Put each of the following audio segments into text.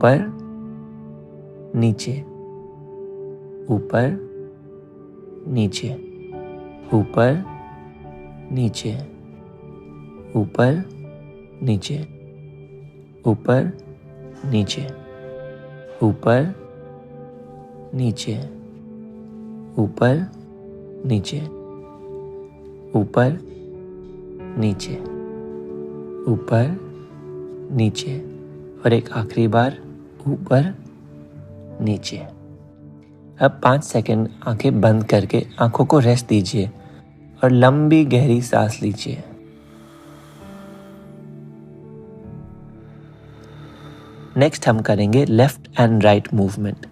ऊपर नीचे, ऊपर नीचे, ऊपर नीचे, ऊपर नीचे, ऊपर नीचे, ऊपर नीचे, ऊपर नीचे, ऊपर नीचे, ऊपर नीचे, और एक आखिरी बार ऊपर नीचे। अब 5 सेकंड आंखें बंद करके आंखों को रेस्ट दीजिए और लंबी गहरी सांस लीजिए। नेक्स्ट हम करेंगे लेफ्ट एंड राइट मूवमेंट।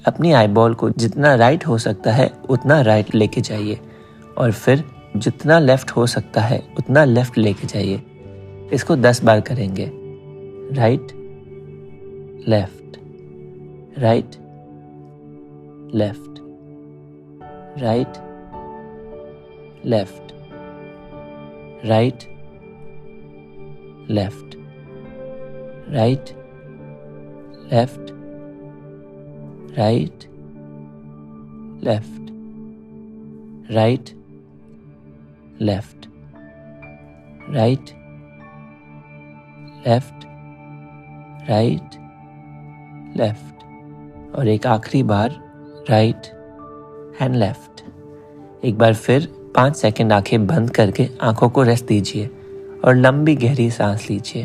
अपनी आईबॉल को जितना राइट हो सकता है उतना राइट लेके जाइए और फिर जितना लेफ्ट हो सकता है उतना लेफ्ट लेके जाइए। इसको 10 बार करेंगे। Right left, right left, right left, right left, right left, right left, right left, right left, right left, और एक आखिरी बार राइट एंड लेफ्ट। एक बार फिर 5 सेकंड आंखें बंद करके आंखों को रेस्ट दीजिए और लंबी गहरी सांस लीजिए।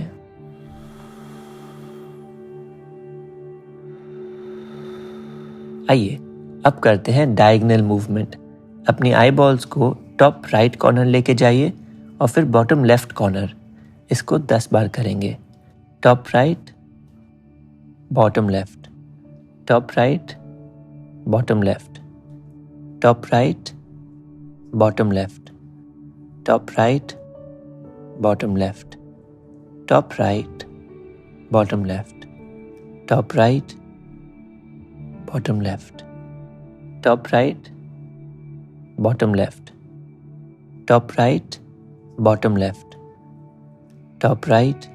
आइए अब करते हैं डायगोनल मूवमेंट। अपनी आई बॉल्स को टॉप राइट कॉर्नर लेके जाइए और फिर बॉटम लेफ्ट कॉर्नर। इसको 10 बार करेंगे। Top right, bottom left, top right, bottom left, top right, bottom left, top right, bottom left, top right, bottom left, top right, bottom left, top right, bottom left, top right, bottom left, top right,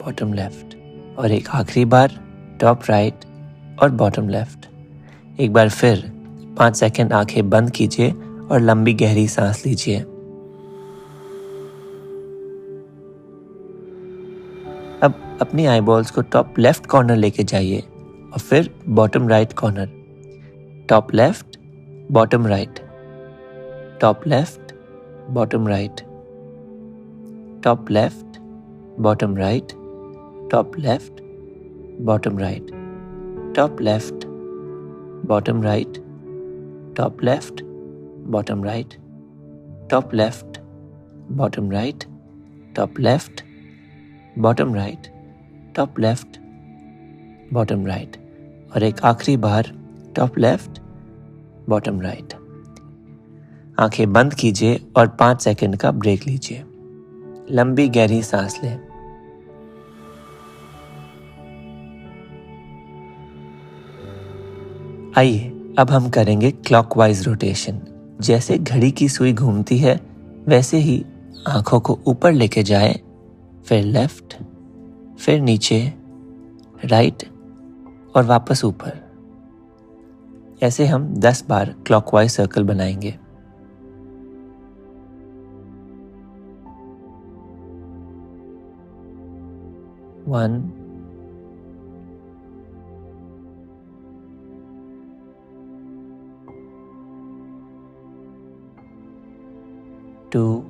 bottom left, और एक आखिरी बार top right और bottom left. एक बार फिर 5 second आंखें बंद कीजिए और लंबी गहरी सांस लीजिए। अब अपनी आईबॉल्स को टॉप लेफ्ट कॉर्नर लेके जाइए और फिर bottom right corner. Top left, bottom right, top left, bottom right, top left, bottom right, top left, bottom right, top left, bottom right, top left, bottom right, top left, bottom right, top left, bottom right, top left, bottom right, और एक आखिरी बार top left, bottom right. आंखें बंद कीजिए और 5 second का break लीजिए। लंबी गहरी सांस लें। आइए अब हम करेंगे क्लॉकवाइज रोटेशन। जैसे घड़ी की सुई घूमती है वैसे ही आंखों को ऊपर लेके जाएं, फिर लेफ्ट, फिर नीचे, राइट और वापस ऊपर। ऐसे हम 10 बार क्लॉकवाइज सर्कल बनाएंगे। वन, 2,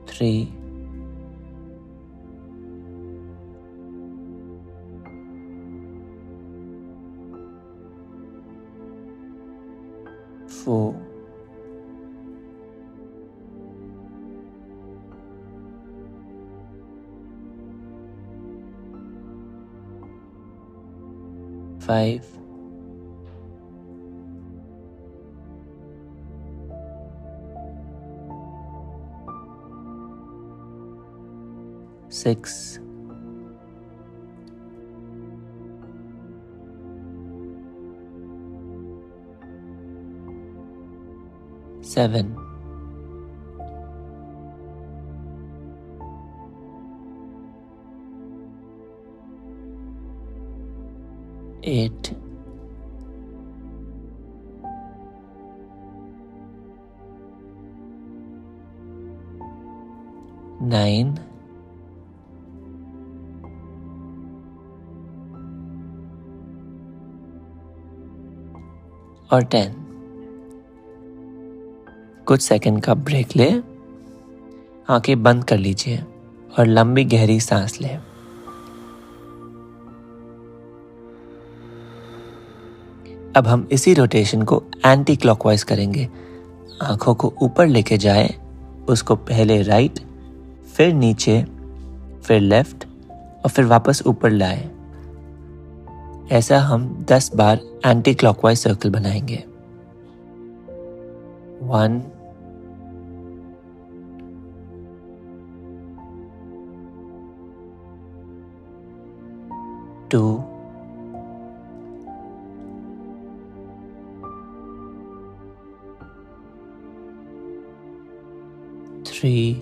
3, 4, 5, 6, 7, 7, 8, 9, और 10। कुछ सेकंड का ब्रेक ले, आंखें बंद कर लीजिए और लंबी गहरी सांस लें। अब हम इसी रोटेशन को एंटी क्लॉकवाइज करेंगे। आंखों को ऊपर लेके जाएं, उसको पहले राइट, फिर नीचे, फिर लेफ्ट और फिर वापस ऊपर लाएं। ऐसा हम 10 बार एंटी क्लॉकवाइज सर्कल बनाएंगे। 1, 2, 3,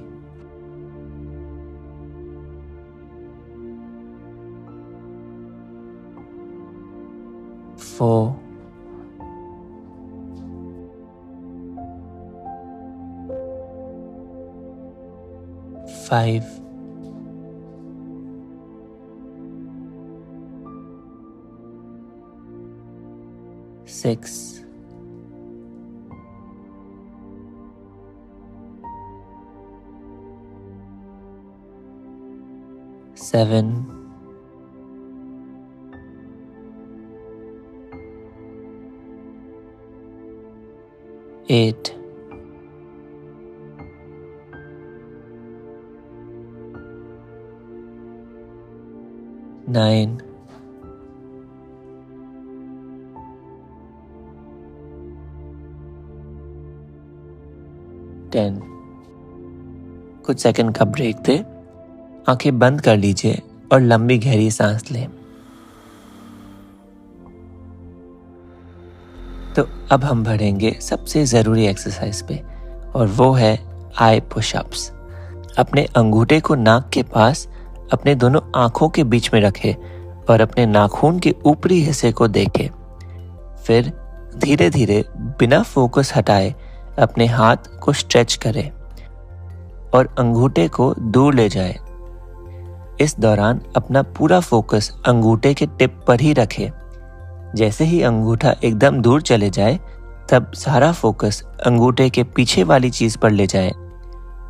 4, 5, 6, 7, 8, 9, 10। कुछ सेकंड का ब्रेक दे, आंखें बंद कर लीजिए और लंबी गहरी सांस लें। तो अब हम बढ़ेंगे सबसे ज़रूरी एक्सरसाइज पे, और वो है आई पुशअप्स। अपने अंगूठे को नाक के पास अपने दोनों आंखों के बीच में रखें और अपने नाखून के ऊपरी हिस्से को देखें। फिर धीरे धीरे बिना फोकस हटाए अपने हाथ को स्ट्रेच करें और अंगूठे को दूर ले जाएं। इस दौरान अपना पूरा फोकस अंगूठे के टिप पर ही रखें। जैसे ही अंगूठा एकदम दूर चले जाए, तब सारा फोकस अंगूठे के पीछे वाली चीज पर ले जाएं।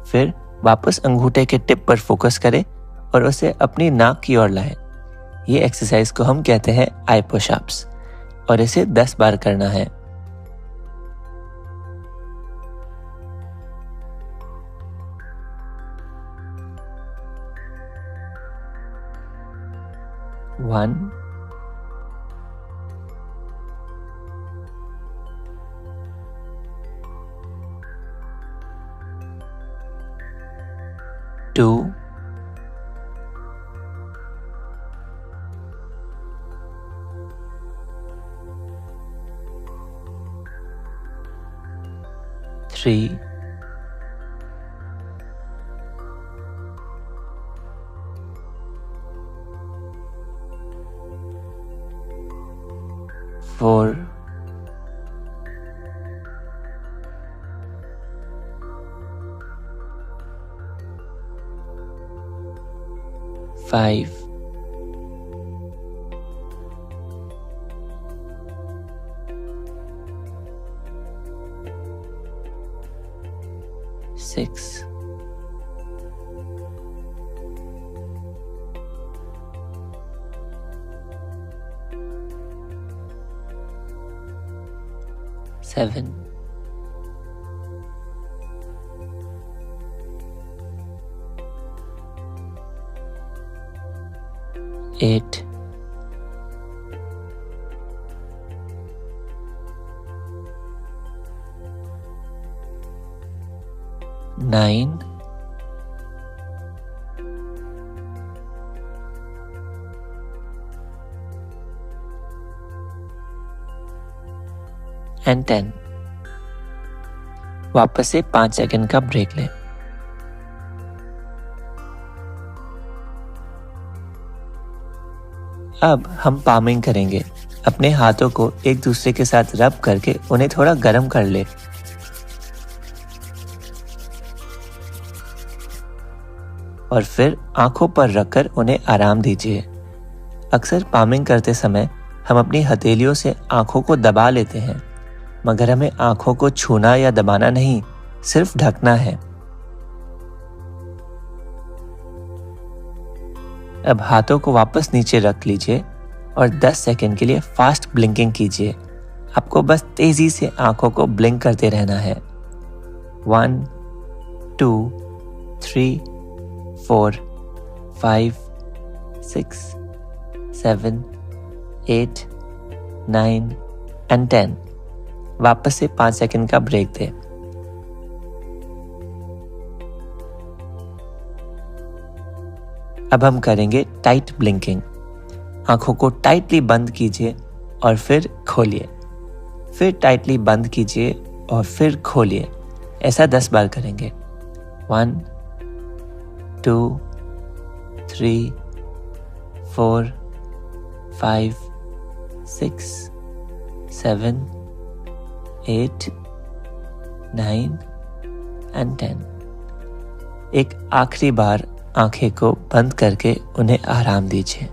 फिर वापस अंगूठे के टिप पर फोकस करें और उसे अपनी नाक की ओर लाएं। ये एक्सरसाइज को हम कहते हैं आई पुशअप्स, और इसे 10 बार करना है। One, 2, 3, 4, 5, 6, 7, 8, 9, 10. वापस से 5 सेकंड का ब्रेक लें। अब हम पामिंग करेंगे। अपने हाथों को एक दूसरे के साथ रब करके उन्हें थोड़ा गर्म कर ले और फिर आंखों पर रखकर उन्हें आराम दीजिए। अक्सर पामिंग करते समय हम अपनी हथेलियों से आंखों को दबा लेते हैं, मगर हमें आंखों को छूना या दबाना नहीं, सिर्फ ढकना है। अब हाथों को वापस नीचे रख लीजिए और 10 सेकंड के लिए फास्ट ब्लिंकिंग कीजिए। आपको बस तेजी से आंखों को ब्लिंक करते रहना है। 1 2 3 4 5 6 7 8 9 and 10। वापस से 5 सेकंड का ब्रेक दें। अब हम करेंगे टाइट ब्लिंकिंग। आंखों को टाइटली बंद कीजिए और फिर खोलिए, फिर टाइटली बंद कीजिए और फिर खोलिए। ऐसा 10 बार करेंगे। 1 2 3 4 5 6 7 8 9 and 10। एक आखिरी बार आंखें को बंद करके उन्हें आराम दीजिए।